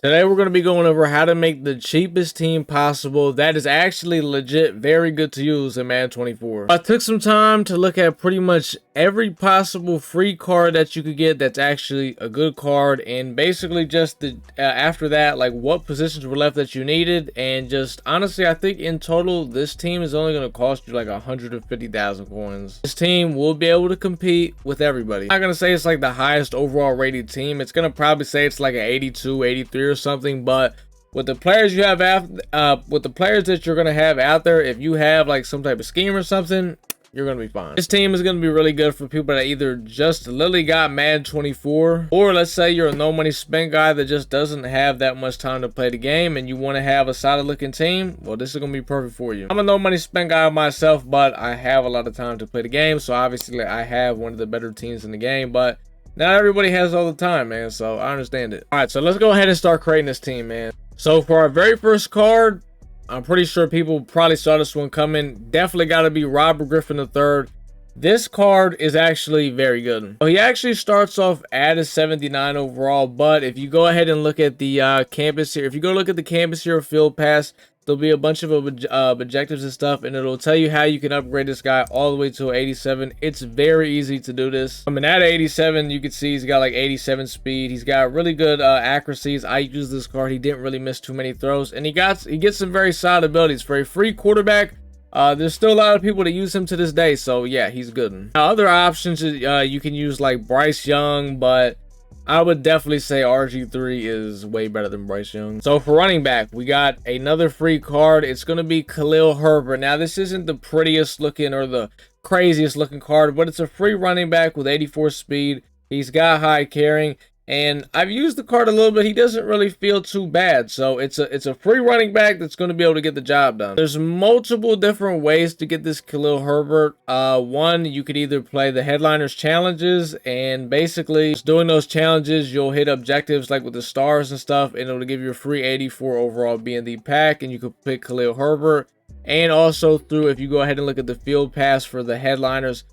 Today we're going to be going over how to make the cheapest team possible that is actually legit very good to use in Madden 24. I took some time to look at pretty much every possible free card that you could get that's actually a good card, and basically just after that, like what positions were left that you needed. And just honestly, I think in total this team is only going to cost you like 150,000 coins. This team will be able to compete with everybody. I'm not going to say it's like the highest overall rated team. It's going to probably say it's like an 82, 83 or something, but with the players you have with the players that you're gonna have out there, if you have like some type of scheme or something, you're gonna be fine. This team is gonna be really good for people that either just literally got Madden 24, or let's say you're a no money spent guy that just doesn't have that much time to play the game and you want to have a solid looking team. Well, this is gonna be perfect for you. I'm a no money spent guy myself, but I have a lot of time to play the game, so obviously I have one of the better teams in the game, but not everybody has all the time, man, so I understand it. All right, so let's go ahead and start creating this team, man. So for our very first card, I'm pretty sure people probably saw this one coming. Definitely got to be Robert Griffin III. This card is actually very good. So he actually starts off at a 79 overall, but if you go ahead and look at the campus here, if you go look at the campus here field pass, there'll be a bunch of objectives and stuff, and it'll tell you how you can upgrade this guy all the way to 87. It's very easy to do this. I mean, at 87, you can see he's got like 87 speed. He's got really good accuracies. I use this card. He didn't really miss too many throws, and he gets some very solid abilities. For a free quarterback, there's still a lot of people that use him to this day, so yeah, he's good. Now, other options, you can use like Bryce Young, but I would definitely say RG3 is way better than Bryce Young. So for running back, we got another free card. It's going to be Khalil Herbert. Now, this isn't the prettiest looking or the craziest looking card, but it's a free running back with 84 speed. He's got high carrying, and I've used the card a little bit. He doesn't really feel too bad. So it's a free running back that's going to be able to get the job done. There's multiple different ways to get this Khalil Herbert. One, you could either play the headliners challenges, and basically just doing those challenges, you'll hit objectives like with the stars and stuff, and it'll give you a free 84 overall B&D pack, and you could pick Khalil Herbert. And also through, if you go ahead and look at the field pass for the headliners,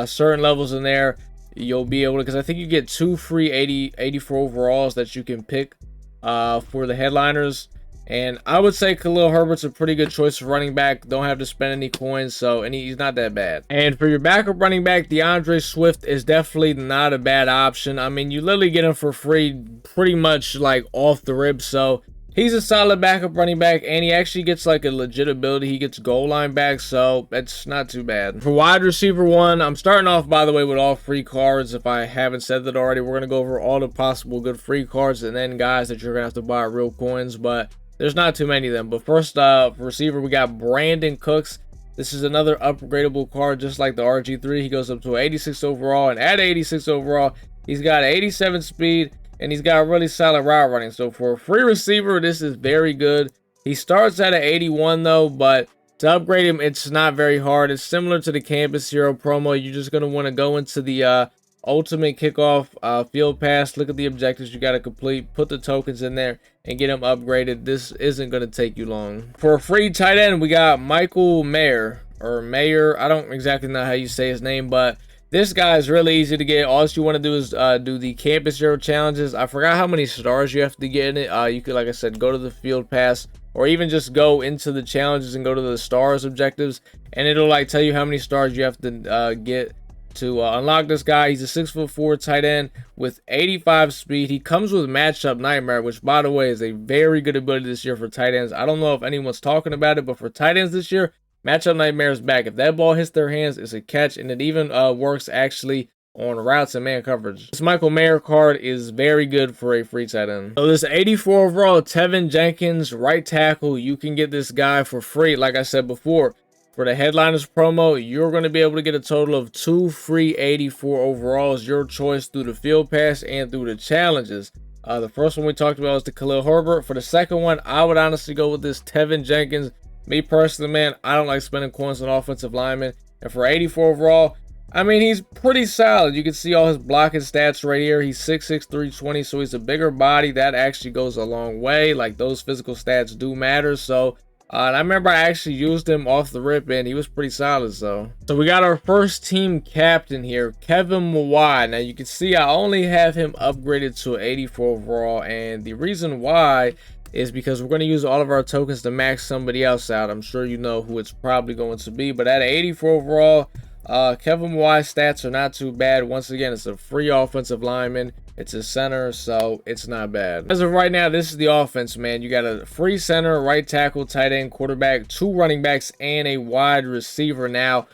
certain levels in there, you'll be able to, because I think you get 2 free 84 overalls that you can pick for the headliners. And I would say Khalil Herbert's a pretty good choice for running back. Don't have to spend any coins, so he's not that bad. And for your backup running back, DeAndre Swift is definitely not a bad option. I mean, you literally get him for free pretty much like off the rib, so he's a solid backup running back, and he actually gets like a legit ability. He gets goal line back, so it's not too bad. For wide receiver one, I'm starting off, by the way, with all free cards. If I haven't said that already, we're going to go over all the possible good free cards, and then guys that you're going to have to buy real coins, but there's not too many of them. But first, for receiver, we got Brandon Cooks. This is another upgradable card, just like the RG3. He goes up to 86 overall, and at 86 overall, he's got 87 speed, and he's got really solid route running. So for a free receiver, this is very good. He starts at an 81 though, but to upgrade him, it's not very hard. It's similar to the Campus Hero promo. You're just going to want to go into the ultimate kickoff field pass, look at the objectives you got to complete, put the tokens in there, and get them upgraded. This isn't going to take you long. For a free tight end, we got Michael Mayer, or Mayer. I don't exactly know how you say his name, but this guy is really easy to get. All you want to do is do the Campus Hero challenges. I forgot how many stars you have to get in it. You could, like I said, go to the field pass, or even just go into the challenges and go to the stars objectives, and it'll like tell you how many stars you have to get to unlock this guy. He's a 6'4" tight end with 85 speed. He comes with Matchup Nightmare, which, by the way, is a very good ability this year for tight ends. I don't know if anyone's talking about it, but for tight ends this year, Matchup Nightmare is back. If that ball hits their hands, it's a catch, and it even works actually on routes and man coverage. This Michael Mayer card is very good for a free tight end. So this 84 overall Tevin Jenkins, right tackle, you can get this guy for free. Like I said before, for the headliners promo, you're going to be able to get a total of 2 free 84 overalls, your choice, through the field pass and through the challenges. The first one we talked about was the Khalil Herbert. For the second one, I would honestly go with this Tevin Jenkins. Me personally, man, I don't like spending coins on offensive linemen. And for 84 overall, I mean, he's pretty solid. You can see all his blocking stats right here. He's 6'6", 320, so he's a bigger body. That actually goes a long way. Like, those physical stats do matter. So And I remember I actually used him off the rip, and he was pretty solid. So we got our first team captain here, Kevin Mawai. Now you can see I only have him upgraded to 84 overall, and the reason why is because we're going to use all of our tokens to max somebody else out. I'm sure you know who it's probably going to be, but at 84 overall, Kevin Mawai's stats are not too bad. Once again, it's a free offensive lineman. It's a center, so it's not bad. As of right now, this is the offense, man. You got a free center, right tackle, tight end, quarterback, 2 running backs, and a wide receiver. Now,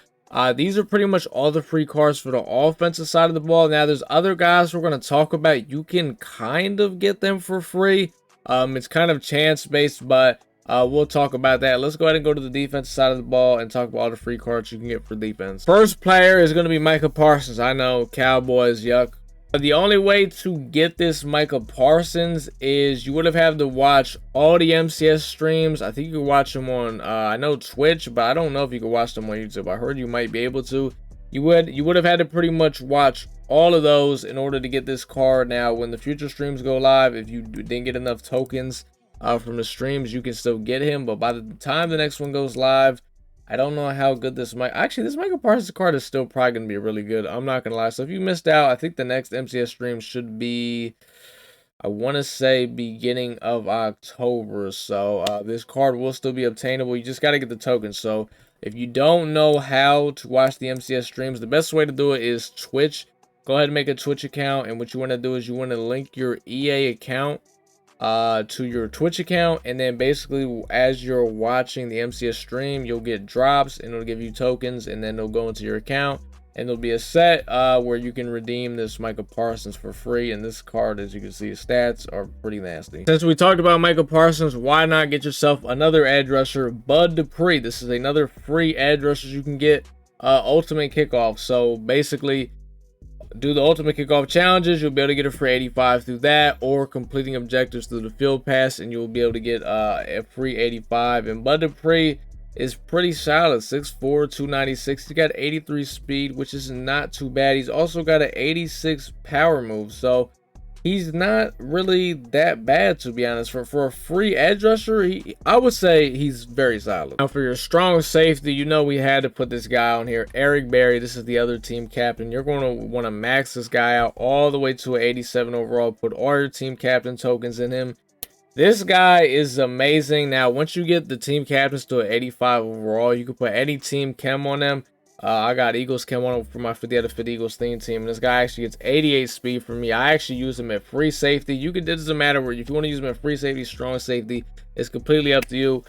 these are pretty much all the free cards for the offensive side of the ball. Now, there's other guys we're going to talk about. You can kind of get them for free. It's kind of chance-based, but we'll talk about that. Let's go ahead and go to the defensive side of the ball and talk about all the free cards you can get for defense. First player is going to be Micah Parsons. I know, Cowboys, yuck. The only way to get this Micah Parsons is you would have had to watch all the MCS streams. I think you could watch them on, I know Twitch, but I don't know if you could watch them on YouTube. I heard you might be able to. You would have had to pretty much watch all of those in order to get this card. Now, when the future streams go live, if you didn't get enough tokens from the streams, you can still get him. But by the time the next one goes live, I don't know how good this might. Actually, this Micah Parsons card is still probably going to be really good. I'm not going to lie. So if you missed out, I think the next MCS stream should be, I want to say, beginning of October. So this card will still be obtainable. You just got to get the tokens. So if you don't know how to watch the MCS streams, the best way to do it is Twitch. Go ahead and make a Twitch account. And what you want to do is you want to link your EA account to your Twitch account, and then basically as you're watching the MCS stream, you'll get drops and it'll give you tokens, and then they'll go into your account, and there'll be a set where you can redeem this Micah Parsons for free. And this card, as you can see, his stats are pretty nasty. Since we talked about Micah Parsons, why not get yourself another edge rusher, Bud Dupree? This is another free edge rusher you can get, ultimate kickoff. So basically, do the ultimate kickoff challenges, you'll be able to get a free 85 through that, or completing objectives through the field pass, and you'll be able to get a free 85. And Bud Dupree is pretty solid, 6'4", 296. He's got 83 speed, which is not too bad. He's also got an 86 power move, so he's not really that bad, to be honest. For a free edge rusher, I would say he's very solid. Now, for your strong safety, you know we had to put this guy on here, Eric Berry. This is the other team captain. You're going to want to max this guy out all the way to an 87 overall. Put all your team captain tokens in him. This guy is amazing. Now, once you get the team captains to an 85 overall, you can put any team chem on them. I got Eagles chem on for my 50 out of 50 Eagles theme team. And this guy actually gets 88 speed for me. I actually use him at free safety. It doesn't matter where, if you want to use him at free safety, strong safety, it's completely up to you.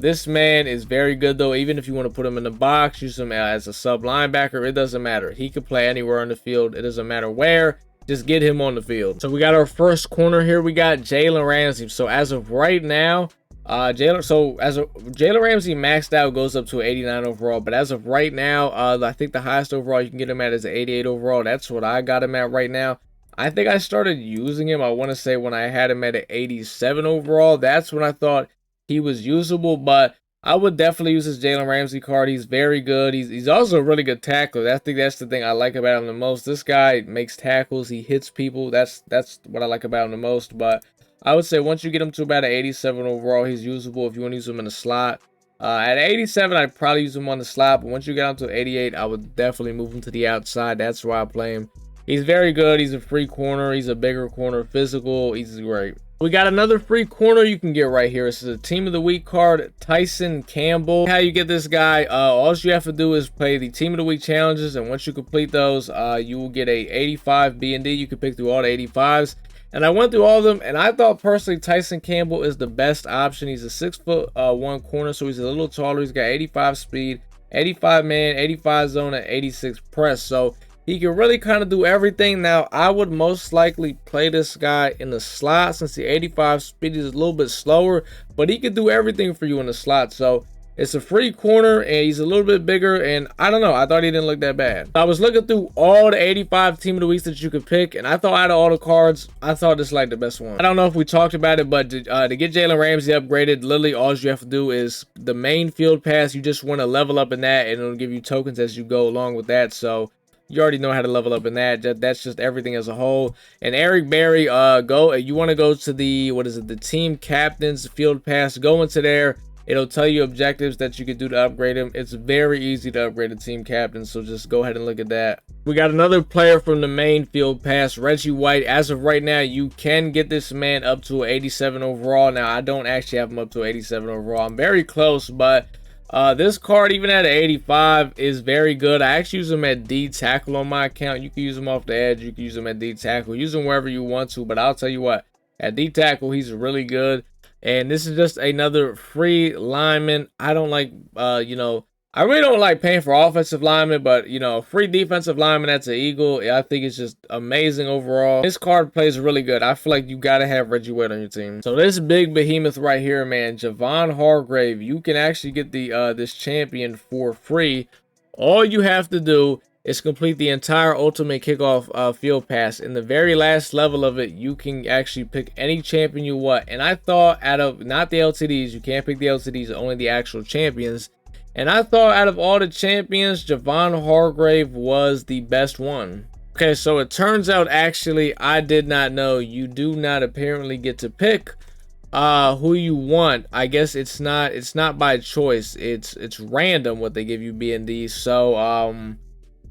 This man is very good though. Even if you want to put him in the box, use him as a sub linebacker, it doesn't matter. He could play anywhere on the field. It doesn't matter where. Just get him on the field. So we got our first corner here. We got Jalen Ramsey. So as of right now, Jalen Ramsey maxed out, goes up to 89 overall, but as of right now, I think the highest overall you can get him at is 88 overall. That's what I got him at right now. I think I started using him, I want to say, when I had him at an 87 overall. That's when I thought he was usable, but I would definitely use this Jalen Ramsey card. He's very good. He's also a really good tackler. I think that's the thing I like about him the most. This guy makes tackles. He hits people. That's what I like about him the most. But I would say once you get him to about an 87 overall, he's usable if you want to use him in the slot. At 87, I'd probably use him on the slot. But once you get him to 88, I would definitely move him to the outside. That's why I play him. He's very good. He's a free corner. He's a bigger corner, physical. He's great. We got another free corner you can get right here. This is a Team of the Week card, Tyson Campbell. How you get this guy, all you have to do is play the Team of the Week challenges, and once you complete those, you will get a 85 B&D. You can pick through all the 85s. And I went through all of them, and I thought personally Tyson Campbell is the best option. He's a 6'1" corner, so he's a little taller. He's got 85 speed, 85 man, 85 zone, and 86 press. So he can really kind of do everything. Now, I would most likely play this guy in the slot since the 85 speed is a little bit slower, but he can do everything for you in the slot. So it's a free corner, and he's a little bit bigger, and I don't know. I thought he didn't look that bad. I was looking through all the 85 Team of the Weeks that you could pick, and I thought out of all the cards, I thought this like the best one. I don't know if we talked about it, but to get Jalen Ramsey upgraded, literally all you have to do is the main field pass. You just want to level up in that, and it'll give you tokens as you go along with that. So you already know how to level up in that. That's just everything as a whole. And Eric Berry, you want to go to the, the team captains field pass. Go into there. It'll tell you objectives that you could do to upgrade him. It's very easy to upgrade a team captain, so just go ahead and look at that. We got another player from the main field pass, Reggie White. As of right now, you can get this man up to 87 overall. Now, I don't actually have him up to 87 overall. I'm very close, but this card, even at 85, is very good. I actually use him at D tackle on my account. You can use him off the edge. You can use him at D tackle. Use him wherever you want to, but I'll tell you what, at D tackle, he's really good. And this is just another free lineman. I don't like, I really don't like paying for offensive linemen, but, free defensive lineman, that's an Eagle. I think it's just amazing overall. This card plays really good. I feel like you got to have Reggie White on your team. So this big behemoth right here, man, Javon Hargrave, you can actually get the this champion for free. All you have to do is complete the entire ultimate kickoff field pass. In the very last level of it, you can actually pick any champion you want. And I thought out of, not the LTDs, you can't pick the LTDs, only the actual champions. And I thought out of all the champions, Javon Hargrave was the best one. Okay, so it turns out actually, I did not know, you do not apparently get to pick who you want. I guess it's not by choice. It's random what they give you B&D. So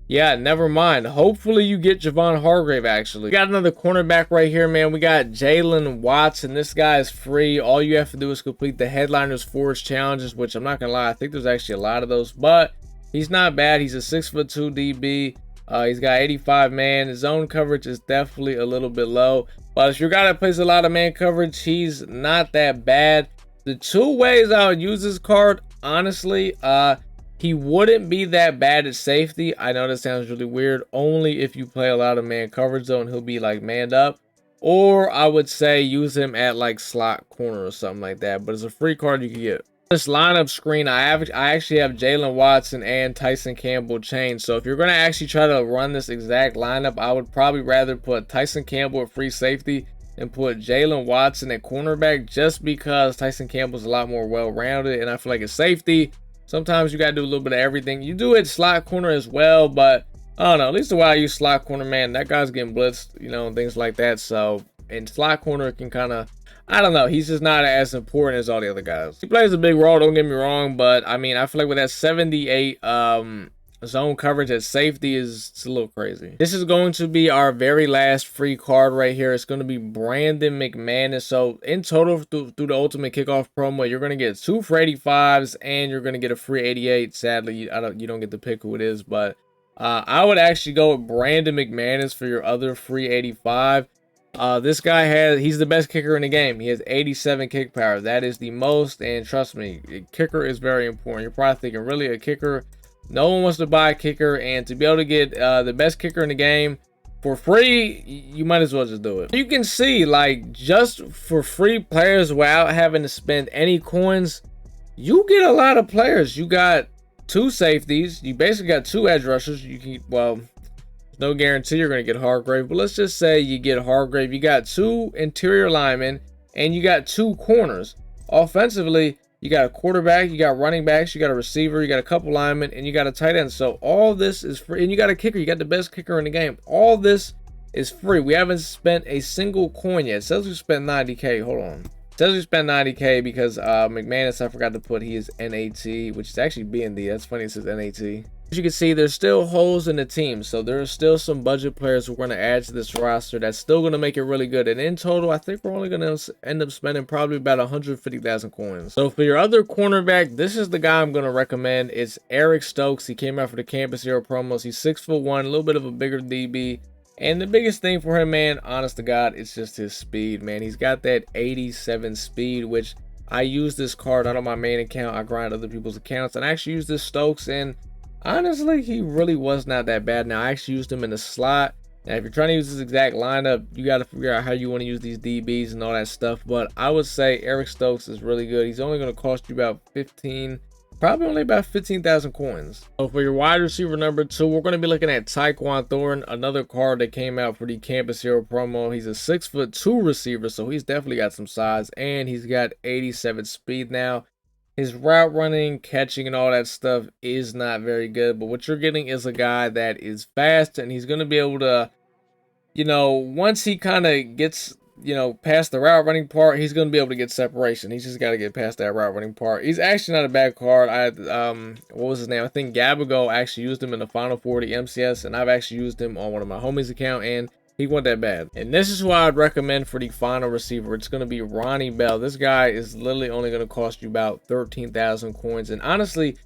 yeah, never mind. Hopefully you get Javon Hargrave, actually. We got another cornerback right here, man. We got Jalen Watson. This guy is free. All you have to do is complete the Headliners Forge challenges, which I'm not going to lie, I think there's actually a lot of those. But he's not bad. He's a 6'2" DB. He's got 85 man. His zone coverage is definitely a little bit low. But if you're a guy that plays a lot of man coverage, he's not that bad. The two ways I would use this card, honestly, he wouldn't be that bad at safety. I know that sounds really weird. Only if you play a lot of man coverage zone, he'll be like manned up. Or I would say use him at like slot corner or something like that. But it's a free card you can get. This lineup screen, I actually have Jalen Watson and Tyson Campbell chained. So if you're going to actually try to run this exact lineup, I would probably rather put Tyson Campbell at free safety and put Jalen Watson at cornerback, just because Tyson Campbell's a lot more well-rounded. And I feel like at safety, sometimes you got to do a little bit of everything. You do it slot corner as well, but I don't know. At least the way I use slot corner, man, that guy's getting blitzed, and things like that. So in slot corner, it can kind of, I don't know. He's just not as important as all the other guys. He plays a big role, don't get me wrong, but I mean, I feel like with that 78 zone coverage at safety it's a little crazy. This is going to be our very last free card right here. It's going to be Brandon McManus. So in total, through the ultimate kickoff promo, you're going to get 2 for 85s and you're going to get a free 88. Sadly, you don't get to pick who it is, but I would actually go with Brandon McManus for your other free 85. This guy he's the best kicker in the game. He has 87 kick power. That is the most, and trust me, a kicker is very important. You're probably thinking, really, a kicker? No one wants to buy a kicker, and to be able to get the best kicker in the game for free, you might as well just do it. You can see, like, just for free players without having to spend any coins, you get a lot of players. You got 2 safeties. You basically got 2 edge rushers. You can, well, there's no guarantee you're going to get Hargrave, but let's just say you get Hargrave. You got 2 interior linemen, and you got 2 corners. Offensively, you got a quarterback, you got running backs, you got a receiver, you got a couple linemen, and you got a tight end. So all this is free. And you got a kicker. You got the best kicker in the game. All this is free. We haven't spent a single coin yet. It says we spent 90K. Hold on. It says we spent 90K because McManus, I forgot to put, he is NAT, which is actually B&D. That's funny, it says NAT. As you can see, there's still holes in the team. So there are still some budget players we're going to add to this roster that's still going to make it really good. And in total, I think we're only going to end up spending probably about 150,000 coins. So for your other cornerback, this is the guy I'm going to recommend. It's Eric Stokes. He came out for the Campus Hero promos. He's 6'1", a little bit of a bigger DB. And the biggest thing for him, man, honest to God, it's just his speed, man. He's got that 87 speed, which I use this card not on my main account. I grind other people's accounts. And I actually use this Stokes, and honestly, he really was not that bad. Now, I actually used him in the slot. Now, if you're trying to use this exact lineup, you got to figure out how you want to use these DBs and all that stuff. But I would say Eric Stokes is really good. He's only going to cost you about 15, probably only about 15,000 coins. So for your wide receiver number 2, we're going to be looking at Tyquan Thornton, another card that came out for the Campus Hero promo. He's a 6'2" receiver, so he's definitely got some size, and he's got 87 speed. Now, his route running, catching, and all that stuff is not very good. But what you're getting is a guy that is fast, and he's going to be able to, once he kind of gets you know, past the route running part, he's going to be able to get separation. He's just got to get past that route running part. He's actually not a bad card. What was his name? I think Gabago actually used him in the Final 40 MCS, and I've actually used him on one of my homies' account, and he wasn't that bad. And this is who I'd recommend for the final receiver. It's going to be Ronnie Bell. This guy is literally only going to cost you about 13,000 coins. And honestly,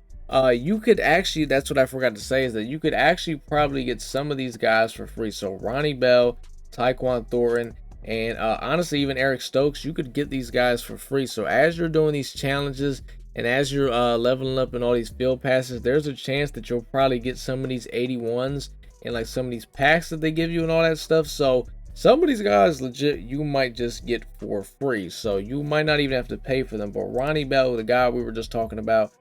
you could actually, that's what I forgot to say, is that you could actually probably get some of these guys for free. So Ronnie Bell, Tyquan Thornton, and honestly, even Eric Stokes, you could get these guys for free. So as you're doing these challenges and as you're leveling up in all these field passes, there's a chance that you'll probably get some of these 81s and like some of these packs that they give you and all that stuff. So some of these guys legit you might just get for free. So you might not even have to pay for them. But Ronnie Bell, the guy we were just talking about,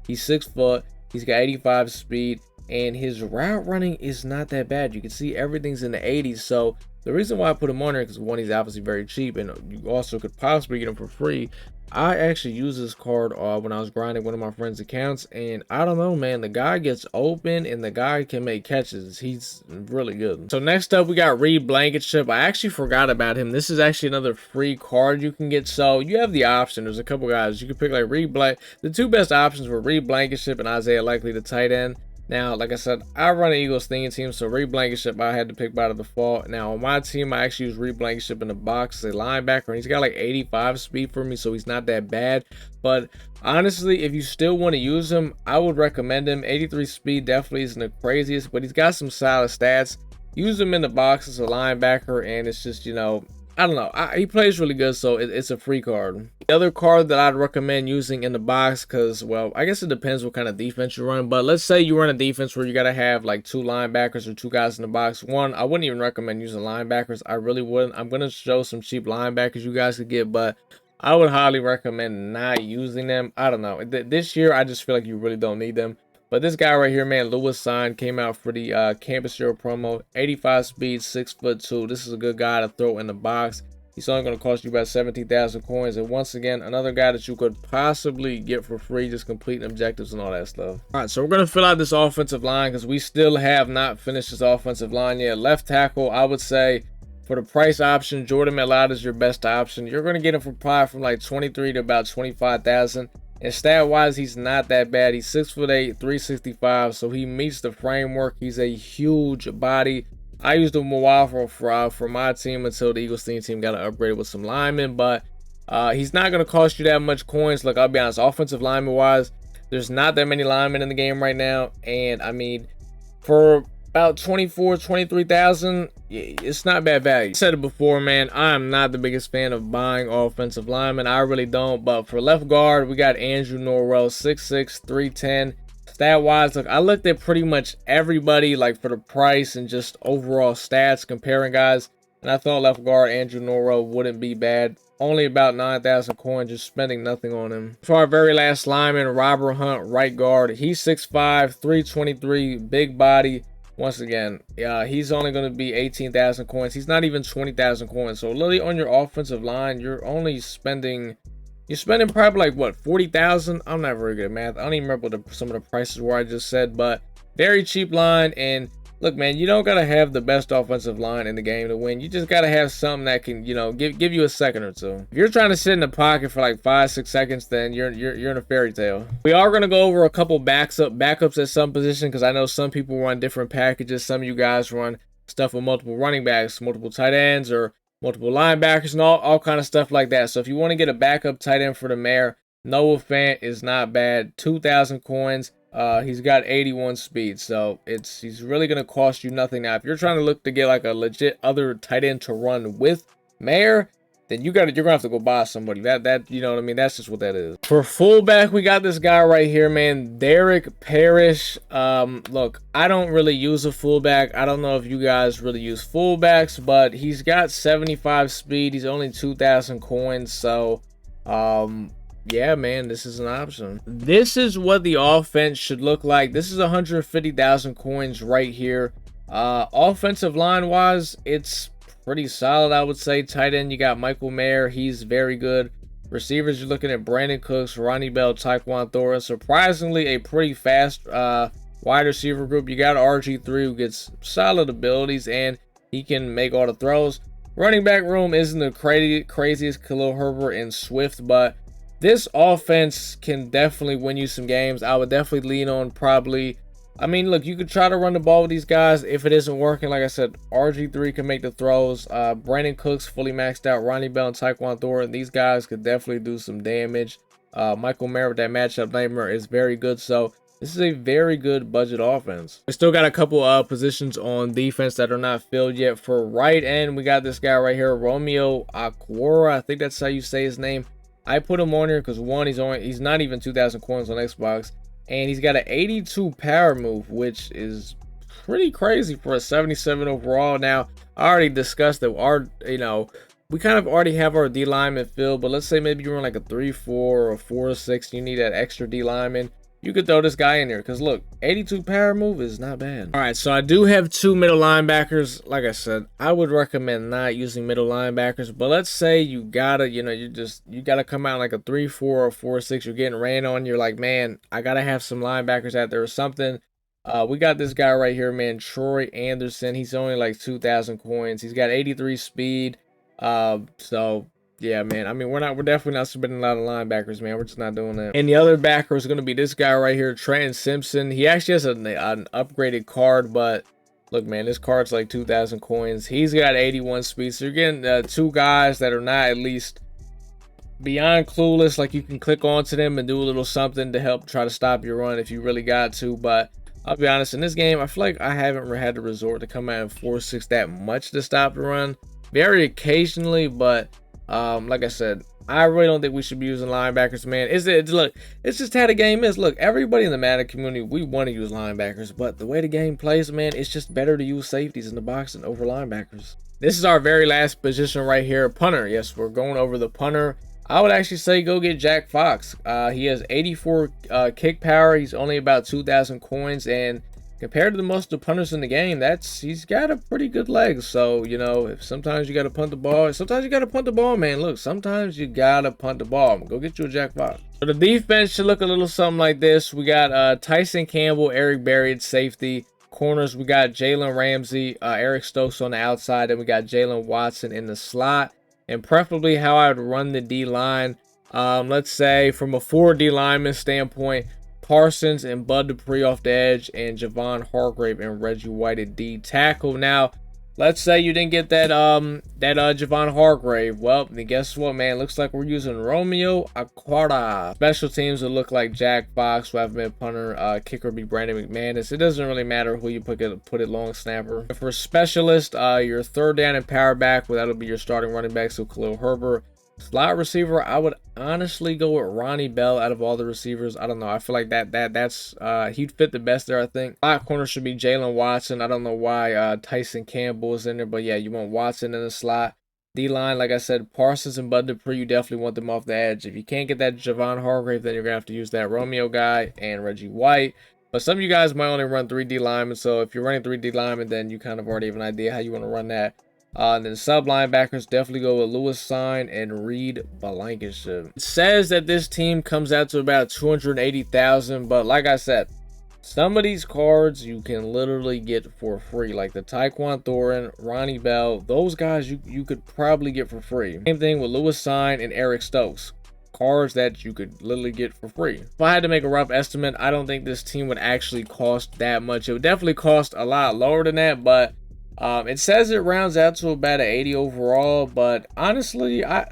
he's 6 foot, he's got 85 speed, and his route running is not that bad. You can see everything's in the 80s. So the reason why I put him on there, because one, he's obviously very cheap, and you also could possibly get him for free. I actually used this card when I was grinding one of my friends' accounts, and I don't know, man, the guy gets open and the guy can make catches. He's really good. So next up, we got Reed Blankenship. I actually forgot about him. This is actually another free card you can get. So you have the option. There's a couple guys you can pick, like Reed Blank. The two best options were Reed Blankenship and Isaiah Likely, the tight end. Now, like I said, I run an Eagles thinking team, so Reed Blankenship I had to pick by the default. Now, on my team, I actually use Reed Blankenship in the box as a linebacker, and he's got like 85 speed for me, so he's not that bad. But honestly, if you still want to use him, I would recommend him. 83 speed definitely isn't the craziest, but he's got some solid stats. Use him in the box as a linebacker, and it's just, you know, I don't know. He plays really good, so it's a free card. The other card that I'd recommend using in the box, because, well, I guess it depends what kind of defense you run. But let's say you run a defense where you got to have like 2 linebackers or 2 guys in the box. One, I wouldn't even recommend using linebackers. I really wouldn't. I'm going to show some cheap linebackers you guys could get, but I would highly recommend not using them. I don't know. This year, I just feel like you really don't need them. But this guy right here, man, Lewis Sign, came out for the Campus Hero promo. 85 speed, 6'2". This is a good guy to throw in the box. He's only going to cost you about 17,000 coins. And once again, another guy that you could possibly get for free, just completing objectives and all that stuff. All right, so we're going to fill out this offensive line because we still have not finished this offensive line yet. Left tackle, I would say, for the price option, Jordan Mailata is your best option. You're going to get him for probably from like 23 to about 25,000. And stat-wise, he's not that bad. He's 6'8", 365, so he meets the framework. He's a huge body. I used him a while for my team until the Eagles team got upgraded with some linemen, but he's not going to cost you that much coins. Look, I'll be honest, offensive lineman-wise, there's not that many linemen in the game right now, and I mean, for about 23,000, it's not bad value. I said it before, man, I am not the biggest fan of buying offensive linemen. I really don't. But for left guard, we got Andrew Norwell, 6'6", 310. Stat-wise, look, I looked at pretty much everybody, like for the price and just overall stats, comparing guys, and I thought left guard Andrew Norwell wouldn't be bad. Only about 9,000 coins, just spending nothing on him. For our very last lineman, Robert Hunt, right guard. He's 6'5", 323, big body. Once again, he's only going to be 18,000 coins. He's not even 20,000 coins. So literally on your offensive line, you're only spending, probably like what, 40,000? I'm not very good at math. I don't even remember what some of the prices were I just said, but very cheap line. And look, man, you don't gotta have the best offensive line in the game to win. You just gotta have something that can, you know, give you a second or two. If you're trying to sit in the pocket for like 5-6 seconds, then you're in a fairy tale. We are gonna go over a couple backups at some position, because I know some people run different packages. Some of you guys run stuff with multiple running backs, multiple tight ends, or multiple linebackers, and all kind of stuff like that. So if you want to get a backup tight end for the mayor, Noah Fant is not bad. 2,000 coins. He's got 81 speed, so he's really gonna cost you nothing. Now, if you're trying to look to get like a legit other tight end to run with Mayer, then you're gonna have to go buy somebody. That you know what I mean? That's just what that is. For fullback, we got this guy right here, man, Derek Parrish. Look, I don't really use a fullback. I don't know if you guys really use fullbacks, but he's got 75 speed. He's only 2,000 coins, so yeah, man, this is an option. This is what the offense should look like. This is 150,000 coins right here. Offensive line wise, it's pretty solid, I would say. Tight end, you got Michael Mayer. He's very good. Receivers, you're looking at Brandon Cooks, Ronnie Bell, Tyquan Thornton. Surprisingly, a pretty fast wide receiver group. You got RG3, who gets solid abilities, and he can make all the throws. Running back room isn't the craziest, Khalil Herbert and Swift, but this offense can definitely win you some games. I would definitely lean on probably. I mean, look, you could try to run the ball with these guys. If it isn't working, like I said, RG3 can make the throws. Brandon Cooks fully maxed out. Ronnie Bell and Tyquan Thornton, these guys could definitely do some damage. Michael Mayer with that matchup nightmare is very good. So this is a very good budget offense. We still got a couple positions on defense that are not filled yet. For right end, we got this guy right here, Romeo Aquara. I think that's how you say his name. I put him on here because one, he's not even 2,000 coins on Xbox, and he's got an 82 power move, which is pretty crazy for a 77 overall. Now, I already discussed that we kind of already have our D lineman filled, but let's say maybe you run like a 3-4 or a 4-6, you need that extra D lineman. You could throw this guy in there because look, 82 power move is not bad. All right, so I do have 2 middle linebackers. Like I said, I would recommend not using middle linebackers, but let's say you gotta, you gotta come out like a 3-4 or 4-6. You're getting ran on. You're like, man, I gotta have some linebackers out there or something. We got this guy right here, man, Troy Anderson. He's only like 2,000 coins. He's got 83 speed. So yeah, man. I mean, we're definitely not submitting a lot of linebackers, man. We're just not doing that. And the other backer is going to be this guy right here, Trenton Simpson. He actually has an upgraded card, but look, man, this card's like 2,000 coins. He's got 81 speed. So you're getting 2 guys that are not at least beyond clueless. Like, you can click onto them and do a little something to help try to stop your run if you really got to. But I'll be honest, in this game, I feel like I haven't had to resort to come out in 4-6 that much to stop the run. Very occasionally, but like I said, I really don't think we should be using linebackers, man. Look, it's just how the game is. Look, everybody in the Madden community, we want to use linebackers, but the way the game plays, man, it's just better to use safeties in the box than over linebackers. This is our very last position right here, punter. Yes, we're going over the punter. I would actually say go get Jack Fox. He has 84 kick power. He's only about 2,000 coins, and compared to the most of the punters in the game, he's got a pretty good leg. So, if sometimes you got to punt the ball. Sometimes you got to punt the ball, man. Look, sometimes you got to punt the ball. Go get you a Jack Fox. So the defense should look a little something like this. We got Tyson Campbell, Eric Berry at safety. Corners, we got Jalen Ramsey, Eric Stokes on the outside, and we got Jalen Watson in the slot. And preferably how I would run the D-line. Let's say from a 4D lineman standpoint, Parsons and Bud Dupree off the edge, and Javon Hargrave and Reggie White at D tackle. Now, let's say you didn't get that Javon Hargrave. Well, then guess what, man? Looks like we're using Romeo Aquara. Special teams will look like Jack Fox, who have been punter. Kicker would be Brandon McManus. It doesn't really matter who you put it long snapper. For specialist, your third down and power back, well, that'll be your starting running back, so Khalil Herbert. Slot receiver, I would honestly go with Ronnie Bell out of all the receivers. I don't know. I feel like that's he'd fit the best there, I think. Slot corner should be Jalen Watson. I don't know why Tyson Campbell is in there, but yeah, you want Watson in the slot. D-line, like I said, Parsons and Bud Dupree, you definitely want them off the edge. If you can't get that Javon Hargrave, then you're going to have to use that Romeo guy and Reggie White. But some of you guys might only run 3D linemen, so if you're running 3D linemen, then you kind of already have an idea how you want to run that. And then sub linebackers, definitely go with Lewis Sign and Reed Blankenship. It says that this team comes out to about 280,000, but like I said, some of these cards you can literally get for free, like the Tyquan Thornton, Ronnie Bell. Those guys you could probably get for free. Same thing with Lewis Sign and Eric Stokes. Cards that you could literally get for free. If I had to make a rough estimate, I don't think this team would actually cost that much. It would definitely cost a lot lower than that, but it says it rounds out to about an 80 overall, but honestly, I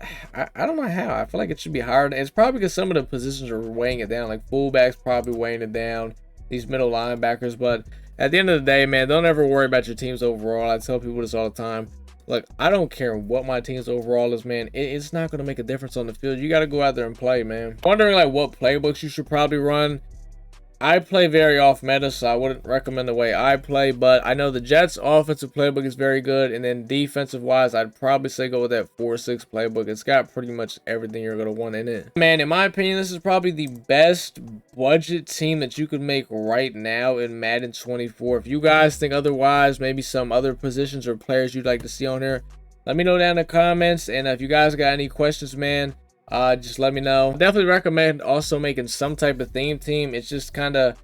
don't know how. I feel like it should be higher. It's probably because some of the positions are weighing it down. Like fullbacks probably weighing it down, these middle linebackers. But at the end of the day, man, don't ever worry about your team's overall. I tell people this all the time. Look, I don't care what my team's overall is, man. It's not going to make a difference on the field. You got to go out there and play, man. Wondering like what playbooks you should probably run. I play very off meta, so I wouldn't recommend the way I play, but I know the Jets' offensive playbook is very good, and then defensive-wise, I'd probably say go with that 4-6 playbook. It's got pretty much everything you're going to want in it. Man, in my opinion, this is probably the best budget team that you could make right now in Madden 24. If you guys think otherwise, maybe some other positions or players you'd like to see on here, let me know down in the comments, and if you guys got any questions, man, just let me know. Definitely recommend also making some type of theme team. It's just kind of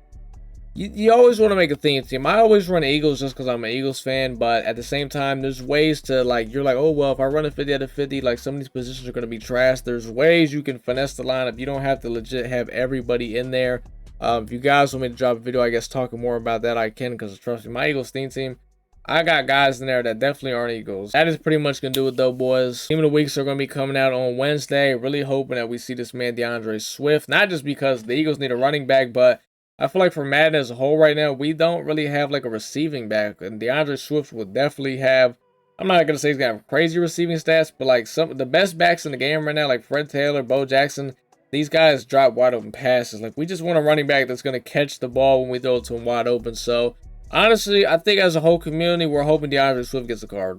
You always want to make a theme team. I always run Eagles just because I'm an Eagles fan, but at the same time, there's ways to, like, you're like, oh, well, if I run a 50 out of 50, like, some of these positions are going to be trash. There's ways you can finesse the lineup. You don't have to legit have everybody in there. If you guys want me to drop a video, I guess, talking more about that, I can, because trust me, my Eagles theme team, I got guys in there that definitely aren't Eagles. That is pretty much going to do it, though, boys. Team of the Weeks are going to be coming out on Wednesday. Really hoping that we see this man, DeAndre Swift. Not just because the Eagles need a running back, but I feel like for Madden as a whole right now, we don't really have like a receiving back. And DeAndre Swift will definitely have, I'm not going to say he's going to have crazy receiving stats, but like some of the best backs in the game right now, like Fred Taylor, Bo Jackson, these guys drop wide open passes. Like, we just want a running back that's going to catch the ball when we throw it to him wide open. So honestly, I think as a whole community, we're hoping DeAndre Swift gets a card.